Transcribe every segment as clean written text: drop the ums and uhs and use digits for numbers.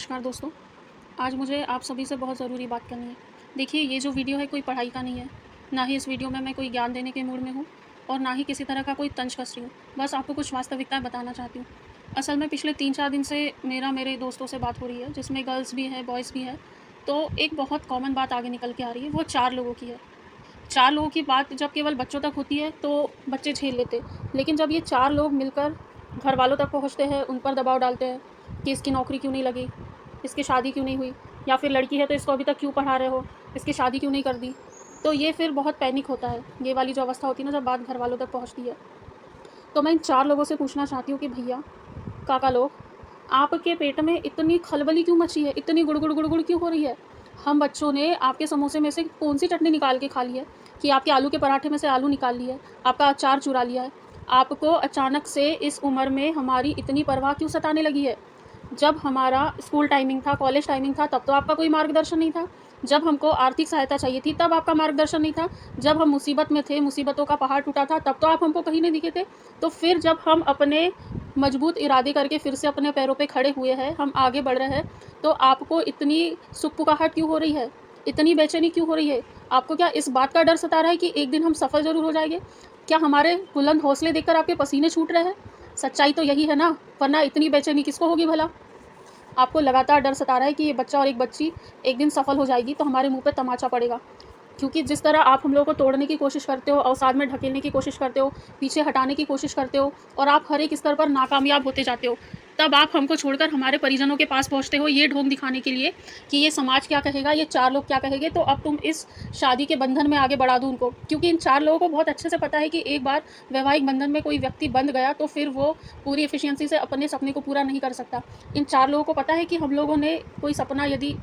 नमस्कार दोस्तों। आज मुझे आप सभी से बहुत ज़रूरी बात करनी है। देखिए, ये जो वीडियो है कोई पढ़ाई का नहीं है, ना ही इस वीडियो में मैं कोई ज्ञान देने के मूड में हूँ और ना ही किसी तरह का कोई तंज कस रही हूँ। बस आपको कुछ वास्तविकताएँ बताना चाहती हूँ। असल में पिछले 3-4 दिन से मेरे दोस्तों से बात हो रही है, जिसमें गर्ल्स भी हैं, बॉयज़ भी हैं। तो एक बहुत कॉमन बात आगे निकल के आ रही है, वो 4 लोगों की है। 4 लोगों की बात जब केवल बच्चों तक होती है, तो बच्चे झेल लेते। लेकिन जब ये 4 लोग मिलकर घरवालों तक पहुँचते हैं, उन पर दबाव डालते हैं कि इसकी नौकरी क्यों नहीं लगी? इसकी शादी क्यों नहीं हुई? या फिर लड़की है तो इसको अभी तक क्यों पढ़ा रहे हो? इसकी शादी क्यों नहीं कर दी? तो ये फिर बहुत पैनिक होता है। ये वाली जो अवस्था होती है ना, जब बात घरवालों तक पहुँचती है। तो मैं इन 4 लोगों से पूछना चाहती हूँ कि भैया, काका लोग, आपके पेट में इतनी खलबली क्यों मची है? इतनी गुड़गुड़ गुड़गुड़ क्यों हो रही है? हम बच्चों ने आपके समोसे में से कौन-सी चटनी निकाल के खा ली है कि आपके आलू के पराठे में से आलू निकाल ली है, आपका अचार चुरा लिया है? आपको अचानक से इस उम्र में हमारी इतनी परवाह क्यों सताने लगी है? जब हमारा स्कूल टाइमिंग था, कॉलेज टाइमिंग था, तब तो आपका कोई मार्गदर्शन नहीं था। जब हमको आर्थिक सहायता चाहिए थी, तब आपका मार्गदर्शन नहीं था। जब हम मुसीबत में थे, मुसीबतों का पहाड़ टूटा था, तब तो आप हमको कहीं नहीं दिखे थे। तो फिर जब हम अपने मजबूत इरादे करके फिर से अपने पैरों पे खड़े हुए हैं, हम आगे बढ़ रहे हैं, तो आपको इतनी सुकपुकाहट क्यों हो रही है? इतनी बेचैनी क्यों हो रही है? आपको क्या इस बात का डर सता रहा है कि एक दिन हम सफल ज़रूर हो जाएँगे? क्या हमारे बुलंद हौसले देखकर आपके पसीने छूट रहे हैं? सच्चाई तो यही है ना, वरना इतनी बेचैनी किसको होगी भला? आपको लगातार डर सता रहा है कि ये बच्चा और एक बच्ची एक दिन सफल हो जाएगी तो हमारे मुँह पे तमाचा पड़ेगा। क्योंकि जिस तरह आप हम लोगों को तोड़ने की कोशिश करते हो, अवसाद में ढकेलने की कोशिश करते हो, पीछे हटाने की कोशिश करते हो और आप हर एक स्तर पर नाकामयाब होते जाते हो। तब आप हमको छोड़कर हमारे परिजनों के पास पहुँचते हो ये ढोंग दिखाने के लिए कि ये समाज क्या कहेगा, ये 4 लोग क्या कहेंगे, तो अब तुम इस शादी के बंधन में आगे बढ़ा दो उनको। क्योंकि इन 4 लोगों को बहुत अच्छे से पता है कि एक बार वैवाहिक बंधन में कोई व्यक्ति बंध गया तो फिर वो पूरी एफिशिएंसी से अपने सपने को पूरा नहीं कर सकता। इन 4 लोगों को पता है कि हम लोगों ने कोई सपना यदि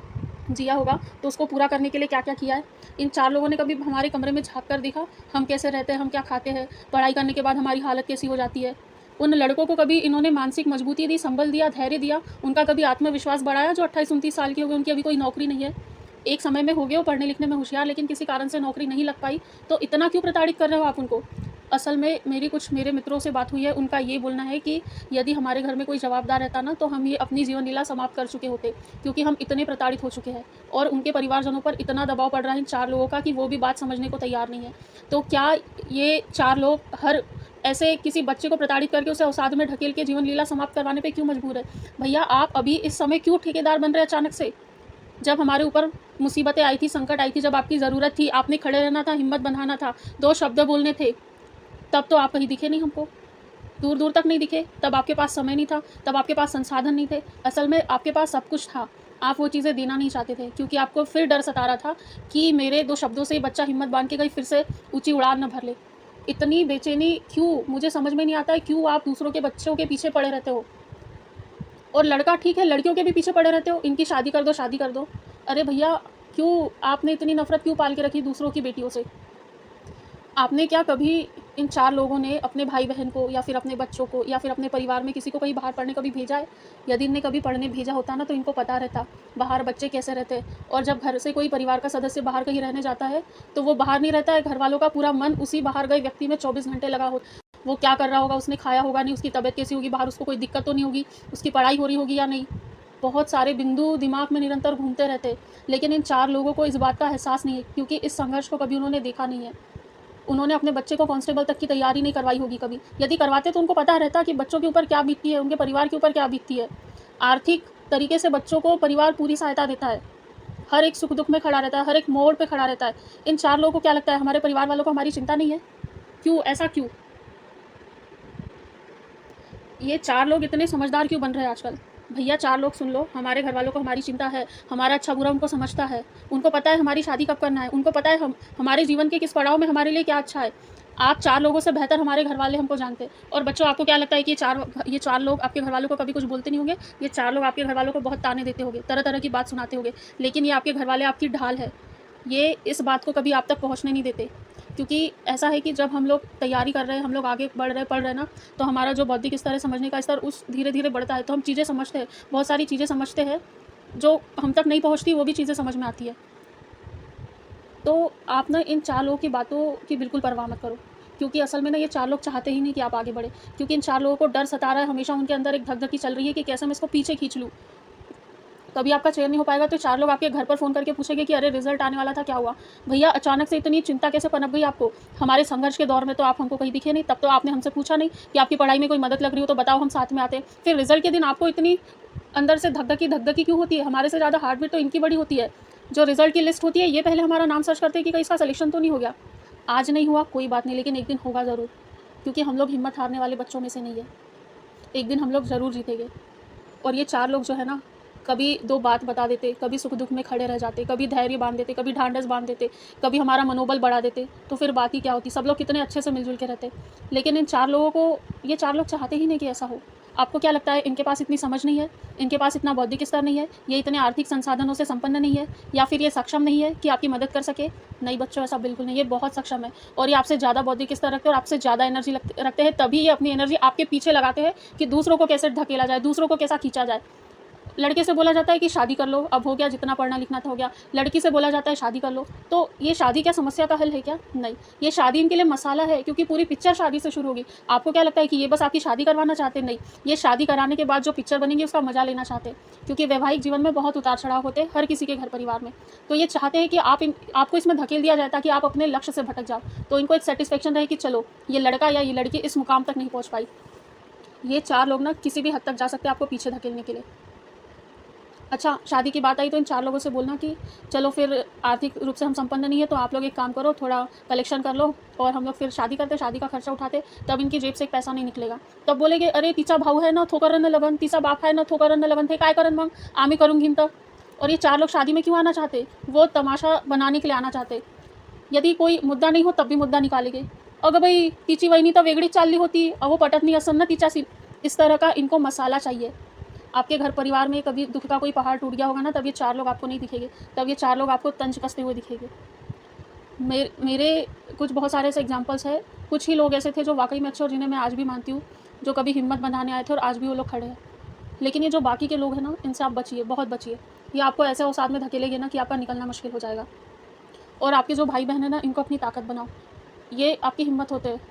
जिया होगा तो उसको पूरा करने के लिए क्या-क्या किया है। इन 4 लोगों ने कभी हमारे कमरे में झाँक कर देखा, हम कैसे रहते हैं, हम क्या खाते हैं, पढ़ाई करने के बाद हमारी हालत कैसी हो जाती है। उन लड़कों को कभी इन्होंने मानसिक मजबूती दी, संबल दिया, धैर्य दिया, उनका कभी आत्मविश्वास बढ़ाया जो 28-29 साल के हो गए, उनकी अभी कोई नौकरी नहीं है। एक समय में हो गए वो पढ़ने लिखने में होशियार, लेकिन किसी कारण से नौकरी नहीं लग पाई, तो इतना क्यों प्रताड़ित कर रहे हो आप उनको? असल में मेरे मित्रों से बात हुई है, उनका ये बोलना है कि यदि हमारे घर में कोई जवाबदार रहता ना, तो हम ये अपनी जीवन लीला समाप्त कर चुके होते, क्योंकि हम इतने प्रताड़ित हो चुके हैं और उनके परिवारजनों पर इतना दबाव पड़ रहा है इन 4 लोगों का कि वो भी बात समझने को तैयार नहीं है। तो क्या ये 4 लोग हर ऐसे किसी बच्चे को प्रताड़ित करके उसे अवसाद में ढकेल के जीवन लीला समाप्त करवाने पे क्यों मजबूर है? भैया, आप अभी इस समय क्यों ठेकेदार बन रहे हैं अचानक से? जब हमारे ऊपर मुसीबतें आई थी, संकट आई थी, जब आपकी ज़रूरत थी, आपने खड़े रहना था, हिम्मत बंधाना था, 2 शब्द बोलने थे, तब तो आप कहीं दिखे नहीं हमको। दूर-दूर तक नहीं दिखे, तब आपके पास समय नहीं था, तब आपके पास संसाधन नहीं थे। असल में आपके पास सब कुछ था, आप वो चीज़ें देना नहीं चाहते थे क्योंकि आपको फिर डर सता रहा था कि मेरे 2 शब्दों से ये बच्चा हिम्मत बाँध के कहीं फिर से ऊँची उड़ान ना भर ले। इतनी बेचैनी क्यों? मुझे समझ में नहीं आता है क्यों आप दूसरों के बच्चों के पीछे पड़े रहते हो? और लड़का ठीक है, लड़कियों के भी पीछे पड़े रहते हो, इनकी शादी कर दो, शादी कर दो। अरे भैया, क्यों आपने इतनी नफ़रत क्यों पाल के रखी दूसरों की बेटियों से? आपने क्या कभी इन 4 लोगों ने अपने भाई-बहन को या फिर अपने बच्चों को या फिर अपने परिवार में किसी को कहीं बाहर पढ़ने कभी भेजा है? यदि इनने कभी पढ़ने भेजा होता ना, तो इनको पता रहता, बाहर बच्चे कैसे रहते हैं। और जब घर से कोई परिवार का सदस्य बाहर कहीं रहने जाता है, तो वो बाहर नहीं रहता है, घरवालों का पूरा मन उसी बाहर गए व्यक्ति में 24 घंटे लगा हो। वो क्या कर रहा होगा, उसने खाया होगा नहीं, उसकी तबीयत कैसी होगी, बाहर उसको कोई दिक्कत तो नहीं होगी, उसकी पढ़ाई हो रही होगी या नहीं। बहुत सारे बिंदु दिमाग में निरंतर घूमते रहते हैं। लेकिन इन 4 लोगों को इस बात का एहसास नहीं है क्योंकि इस संघर्ष को कभी उन्होंने देखा नहीं है। उन्होंने अपने बच्चे को कांस्टेबल तक की तैयारी नहीं करवाई होगी कभी। यदि करवाते तो उनको पता रहता कि बच्चों के ऊपर क्या बीतती है, उनके परिवार के ऊपर क्या बीतती है। आर्थिक तरीके से बच्चों को परिवार पूरी सहायता देता है। हर एक सुख-दुःख में खड़ा रहता है, हर एक मोड़ पे खड़ा रहता है। इन 4 लोगों को क्या लगता है हमारे परिवार वालों को हमारी चिंता नहीं है? क्यों? ऐसा क्यों? ये 4 लोग इतने समझदार क्यों बन रहे हैं आजकल? भैया, 4 लोग सुन लो, हमारे घरवालों को हमारी चिंता है, हमारा अच्छा-बुरा उनको समझता है। उनको पता है हमारी शादी कब करना है, उनको पता है हम हमारे जीवन के किस पड़ाव में हमारे लिए क्या अच्छा है। आप 4 लोगों से बेहतर हमारे घरवाले हमको जानते हैं। और बच्चों, आपको क्या लगता है कि ये 4 लोग आपके घरवालों को कभी कुछ बोलते नहीं होंगे? ये 4 लोग आपके घरवालों को बहुत ताने देते होंगे, तरह-तरह की बात सुनाते होंगे, लेकिन ये आपके घरवाले आपकी ढाल है। ये इस बात को कभी आप तक पहुँचने नहीं देते। क्योंकि ऐसा है कि जब हम लोग तैयारी कर रहे हैं, हम लोग आगे बढ़ रहे हैं, पढ़ रहे हैं ना, तो हमारा जो बौद्धिक स्तर है, समझने का स्तर उस धीरे-धीरे बढ़ता है, तो हम चीज़ें समझते हैं, बहुत सारी चीज़ें समझते हैं, जो हम तक नहीं पहुँचती, वो भी चीज़ें समझ में आती है। तो आप ना इन 4 लोगों की बातों की बिल्कुल परवाह मत करो, क्योंकि असल में ना ये 4 लोग चाहते ही नहीं कि आप आगे बढ़ें, क्योंकि इन 4 लोगों को डर सता रहा है, हमेशा उनके अंदर एक धक-धकी चल रही है कि कैसे मैं इसको पीछे खींच लूँ। कभी आपका चयन नहीं हो पाएगा तो 4 लोग आपके घर पर फ़ोन करके पूछेंगे कि अरे रिज़ल्ट आने वाला था, क्या हुआ? भैया अचानक से इतनी चिंता कैसे पनप गई आपको? हमारे संघर्ष के दौर में तो आप हमको कहीं दिखे नहीं, तब तो आपने हमसे पूछा नहीं कि आपकी पढ़ाई में कोई मदद लग रही हो तो बताओ, हम साथ में आते। फिर रिज़ल्ट के दिन आपको इतनी अंदर से धक-धकी क्यों होती है? हमारे से ज़्यादा हार्ट बीट तो इनकी बड़ी होती है। जो रिज़ल्ट की लिस्ट होती है, ये पहले हमारा नाम सर्च करते हैं कि कहीं इसका सिलेक्शन तो नहीं हो गया। आज नहीं हुआ कोई बात नहीं, लेकिन एक दिन होगा ज़रूर, क्योंकि हम लोग हिम्मत हारने वाले बच्चों में से नहीं है। एक दिन हम लोग ज़रूर जीतेंगे। और ये 4 लोग जो है ना, कभी 2 बात बता देते, कभी सुख-दुःख में खड़े रह जाते, कभी धैर्य बाँध देते, कभी ढाँढस बाँध देते, कभी हमारा मनोबल बढ़ा देते, तो फिर बात ही क्या होती? सब लोग कितने अच्छे से मिल-जुल के रहते। लेकिन इन 4 लोगों को, ये 4 लोग चाहते ही नहीं कि ऐसा हो। आपको क्या लगता है, इनके पास इतनी समझ नहीं है? इनके पास इतना बौद्धिक स्तर नहीं है? ये इतने आर्थिक संसाधनों से संपन्न नहीं है? या फिर ये सक्षम नहीं है कि आपकी मदद कर सके? नहीं बच्चों, ऐसा बिल्कुल नहीं, ये बहुत सक्षम है और ये आपसे ज़्यादा बौद्धिक स्तर रखते हैं और आपसे ज़्यादा एनर्जी रखते हैं, तभी ये अपनी एनर्जी आपके पीछे लगाते हैं कि दूसरों को कैसे धकेला जाए, दूसरों को कैसा खींचा जाए। लड़के से बोला जाता है कि शादी कर लो, अब हो गया, जितना पढ़ना लिखना था हो गया। लड़की से बोला जाता है शादी कर लो, तो ये शादी क्या समस्या का हल है क्या? नहीं, ये शादी इनके लिए मसाला है, क्योंकि पूरी पिक्चर शादी से शुरू होगी। आपको क्या लगता है कि ये बस आपकी शादी करवाना चाहते हैं? नहीं, ये शादी कराने के बाद जो पिक्चर बनेगी उसका मज़ा लेना चाहते हैं, क्योंकि वैवाहिक जीवन में बहुत उतार-चढ़ाव होते हैं हर किसी के घर परिवार में। तो ये चाहते हैं कि आपको इसमें धकेल दिया जाए ताकि आप अपने लक्ष्य से भटक जाओ। तो इनको एक सैटिस्फैक्शन रहे कि चलो, ये लड़का या ये लड़की इस मुकाम तक नहीं पहुँच पाई। ये 4 लोग ना किसी भी हद तक जा सकते हैं आपको पीछे धकेलने के लिए। अच्छा, शादी की बात आई तो इन 4 लोगों से बोलना कि चलो फिर, आर्थिक रूप से हम संपन्न नहीं है, तो आप लोग एक काम करो, थोड़ा कलेक्शन कर लो और हम लोग फिर शादी करते, शादी का खर्चा उठाते, तब इनकी जेब से एक पैसा नहीं निकलेगा। तब बोलेंगे, "अरे तिचा भाऊ है ना, थोकरन लग्न, तिचा बाप है ना, थोकरन लग्न, ते काय करन मग? आम्ही करून घेईन तर." और ये 4 लोग शादी में क्यों आना चाहते? वो तमाशा बनाने के लिए आना चाहते। यदि कोई मुद्दा नहीं हो तब भी मुद्दा निकालेंगे। "अगं बाई, तिची वहिनी तर वेगळीच चालली होती, अहो पटत नाही असेल ना तिच्याशी." इस तरह का इनको मसाला चाहिए। आपके घर परिवार में कभी दुःख का कोई पहाड़ टूट गया होगा ना, तब ये 4 लोग आपको नहीं दिखेंगे, तब ये 4 लोग आपको तंज कसते हुए दिखेंगे। मेरे कुछ बहुत सारे ऐसे एग्ज़ाम्पल्स हैं, कुछ ही लोग ऐसे थे जो वाक़ई में अच्छे और जिन्हें मैं आज भी मानती हूँ, जो कभी हिम्मत बंधाने आए थे और आज भी वो लोग खड़े हैं। लेकिन ये जो बाकी के लोग हैं ना, इनसे आप बचिए, बहुत बचिए। ये आपको ऐसे औसात में धकेलेंगे ना कि आपका निकलना मुश्किल हो जाएगा। और आपके जो भाई-बहन हैं ना, इनको अपनी ताकत बनाओ। ये आपकी हिम्मत होते हैं।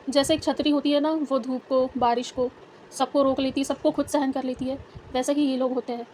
जैसे एक छतरी होती है ना, वो धूप को, बारिश को, सबको रोक लेती है, सबको खुद सहन कर लेती है, वैसे ही ये लोग होते हैं।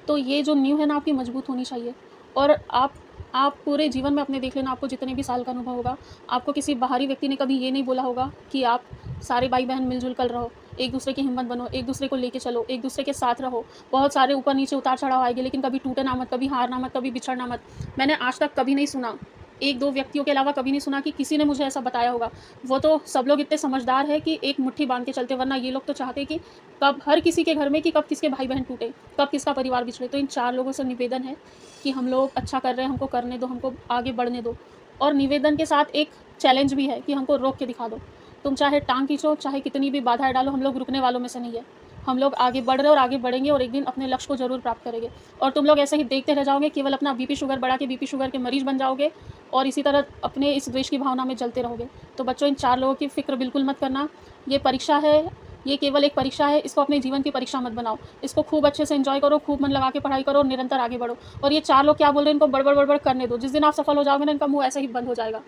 तो ये जो नींव है ना, आपकी मजबूत होनी चाहिए। और आप पूरे जीवन में अपने देख लेना, आपको जितने भी साल का अनुभव होगा, आपको किसी बाहरी व्यक्ति ने कभी ये नहीं बोला होगा कि आप सारे भाई-बहन मिल-जुल कर रहो, एक-दूसरे की हिम्मत बनो, एक-दूसरे को लेके चलो, एक-दूसरे के साथ रहो। बहुत सारे ऊपर-नीचे, उतार-चढ़ाव आएँगे, लेकिन कभी टूटना मत, कभी हारना मत, कभी बिछड़ना मत। मैंने आज तक कभी नहीं सुना, 1-2 व्यक्तियों के अलावा कभी नहीं सुना कि किसी ने मुझे ऐसा बताया होगा। वो तो सब लोग इतने समझदार हैं कि एक मुट्ठी बाँध के चलते, वरना ये लोग तो चाहते कि कब हर किसी के घर में, कि कब किसके भाई-बहन टूटे, कब किसका परिवार बिछड़े। तो इन 4 लोगों से निवेदन है कि हम लोग अच्छा कर रहे हैं, हमको करने दो, हमको आगे बढ़ने दो। और निवेदन के साथ एक चैलेंज भी है कि हमको रोक के दिखा दो। तुम चाहे टाँग खींचो, चाहे कितनी भी बाधाएँ डालो, हम लोग रुकने वालों में से नहीं है। हम लोग आगे बढ़ रहे हैं और आगे बढ़ेंगे और एक दिन अपने लक्ष्य को ज़रूर प्राप्त करेंगे। और तुम लोग ऐसे ही देखते रह जाओगे, केवल अपना बीपी शुगर बढ़ा के बीपी शुगर के मरीज़ बन जाओगे और इसी तरह अपने इस द्वेष की भावना में जलते रहोगे। तो बच्चों, इन 4 लोगों की फ़िक्र बिल्कुल मत करना। ये परीक्षा है, ये केवल एक परीक्षा है, इसको अपने जीवन की परीक्षा मत बनाओ। इसको खूब अच्छे से एन्जॉय करो, खूब मन लगा के पढ़ाई करो और निरंतर आगे बढ़ो। और ये 4 लोग क्या बोल रहे हैं, इनको बड़बड़ करने दो। जिस दिन आप सफल हो जाओगे ना, इनका मुँह ऐसे ही बंद हो जाएगा।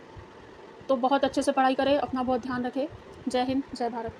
तो बहुत अच्छे से पढ़ाई करें, अपना बहुत ध्यान रखें। जय हिंद, जय भारत।